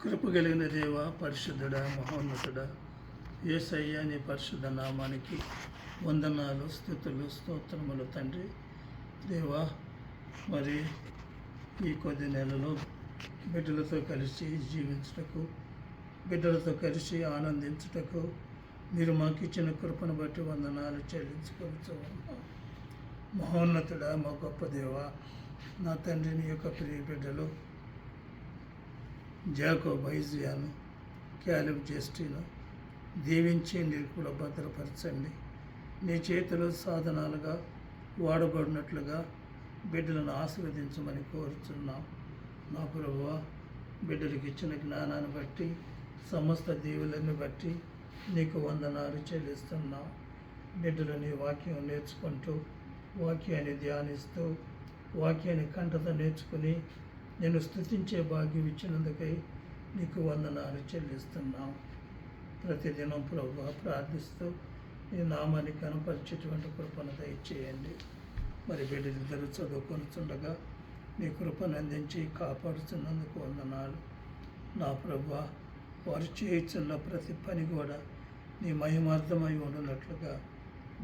కృప కలిగిన దేవ, పరిశుద్ధుడా, మహోన్నతుడా, యేసయ్య నీ పరిశుద్ధ నామానికి వందనాలు, స్తుతులు, స్తోత్రములు తండ్రి. దేవా, మరి ఈ కొద్ది నెలలో బిడ్డలతో కలిసి జీవించుటకు, బిడ్డలతో కలిసి ఆనందించుటకు మీరు మాకు ఇచ్చిన కృపను బట్టి వందనాలు చెల్లించుకోవచ్చు. మహోన్నతుడా, మా గొప్ప దేవ, నా తండ్రి, నీ యొక్క ప్రియ బిడ్డలు జాకోబ్, ఐజియాను, క్యాలెబ్, జస్టిను దీవించి మీరు కూడా భద్రపరచండి. నీ చేతిలో సాధనాలుగా వాడబడినట్లుగా బిడ్డలను ఆశీర్వదించమని కోరుచున్నాం. నా ప్రభువా, బిడ్డలకు ఇచ్చిన జ్ఞానాన్ని బట్టి, సమస్త దీవులను బట్టి నీకు వందనాలు చెల్లిస్తున్నాం. బిడ్డలు నీ వాక్యం నేర్చుకుంటూ, వాక్యాన్ని ధ్యానిస్తూ, వాక్యాన్ని కంఠత నేర్చుకుని నేను స్తుతించే భాగ్యం ఇచ్చినందుకై నీకు వందనాలు చెల్లిస్తున్నాం. ప్రతిదినం ప్రభువా ప్రార్థిస్తూ నీ నామాన్ని కనపరిచేటువంటి కృపను దయచేయండి. మరి బిడ్డలిద్దరూ చదువుకొనుచుండగా నీ కృపను అందించి కాపాడుతున్నందుకు వందనాలు. నా ప్రభువా, వారు చేయుచున్న ప్రతి పని కూడా నీ మహిమార్థమై ఉండునట్లుగా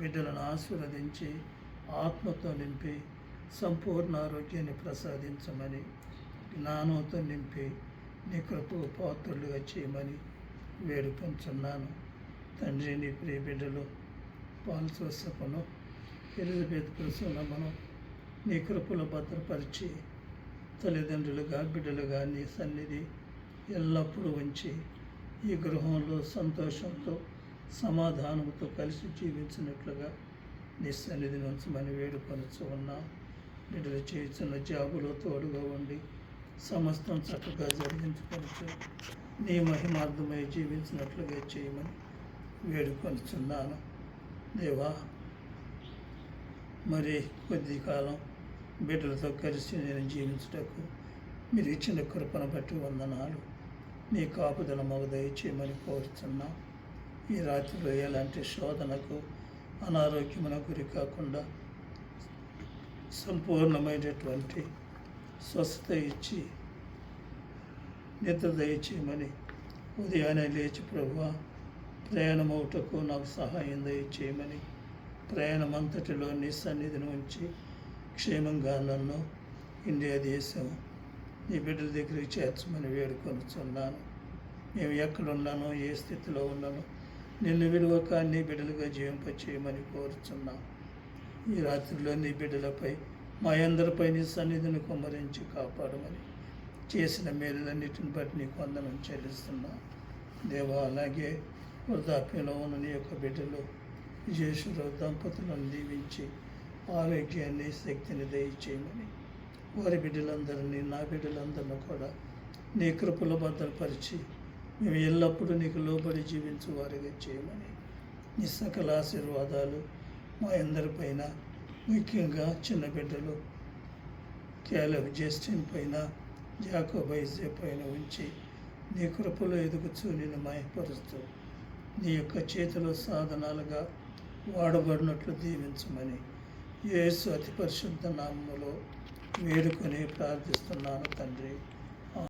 బిడ్డలను ఆశీర్వదించి ఆత్మతో నింపి సంపూర్ణ ఆరోగ్యాన్ని ప్రసాదించమని, జ్ఞానంతో నింపి నీ కృపకు పాత్రులుగా చేయమని వేడుకొంచున్నాను. తండ్రి, నీ ప్రియ బిడ్డలు పాల్సోసకును, ఎలిజబెత్ ప్రసూనమును నీ కృపలో భద్రపరిచి తల్లిదండ్రులుగా బిడ్డలుగా నీ సన్నిధి ఎల్లప్పుడూ ఉంచి ఈ గృహంలో సంతోషంతో సమాధానంతో కలిసి జీవించినట్లుగా నీ సన్నిధిని ఉంచమని వేడుకొనుచు ఉన్నాం. బిడ్డలు చేస్తున్న జాబులో తోడుగా ఉండి సమస్తం చక్కగా జరిగించుకొనుచు నీ మహిమార్థమై జీవించినట్లుగా చేయమని వేడుకొనుచున్నాను. దేవా, మరి కొద్ది కాలం బిడ్డలతో కలిసి నేను జీవించుటకు మీరు ఇచ్చిన కృపను బట్టి వందనాలు. నీ కాపుదల మాకు దయచేయమని కోరుచున్నాం. ఈ రాత్రిలో ఎలాంటి శోధనకు, అనారోగ్యమునకు గురి కాకుండా సంపూర్ణమైనటువంటి స్వస్థత ఇచ్చి నిద్ర దయచేయమని, ఉదయాన్నే లేచి ప్రభువా ప్రయాణమవుటకు నాకు సహాయం దయచేయమని, ప్రయాణమంతటిలో నీ సన్నిధిని ఉంచి క్షేమంగా నన్ను ఇండియా దేశం నీ బిడ్డల దగ్గరికి చేర్చమని వేడుకొనుచున్నాను. మేము ఎక్కడున్నానో, ఏ స్థితిలో ఉన్నానో నిన్ను విలువక నీ బిడ్డలుగా జీవింపచేయమని కోరుచున్నాం. ఈ రాత్రిలో నీ బిడ్డలపై, మా అందరిపై నీ సన్నిధిని కుమ్మరించి కాపాడమని, చేసిన మేలులన్నిటిని బట్టి నీకు వందనం చెల్లిస్తున్నాం. దేవా, అలాగే వృద్ధాప్యంలో ఉన్న నీ యొక్క బిడ్డలు విజయేశ్వర దంపతులను దీవించి ఆరోగ్యాన్ని, శక్తిని దయచేయమని, వారి బిడ్డలందరినీ, నా బిడ్డలందరినీ కూడా నీ కృపలో భద్రపరిచి మేము ఎల్లప్పుడూ నీకు లోబడి జీవించు వారిగా చేయమని, నీ సకల ఆశీర్వాదాలు మా అందరిపైన, ముఖ్యంగా చిన్న బిడ్డలు క్యాలెబ్, జస్టిన్ పైన, జాకోబ్, ఐజియా పైన ఉంచి నీ కృపలో ఎదుగుచూ నిన్ను మహిమపరుస్తూ నీ యొక్క చేతిలో సాధనాలుగా వాడబడినట్లు దీవించమని యేసు అతి పరిశుద్ధ నామములో వేడుకొని ప్రార్థిస్తున్నాను తండ్రి.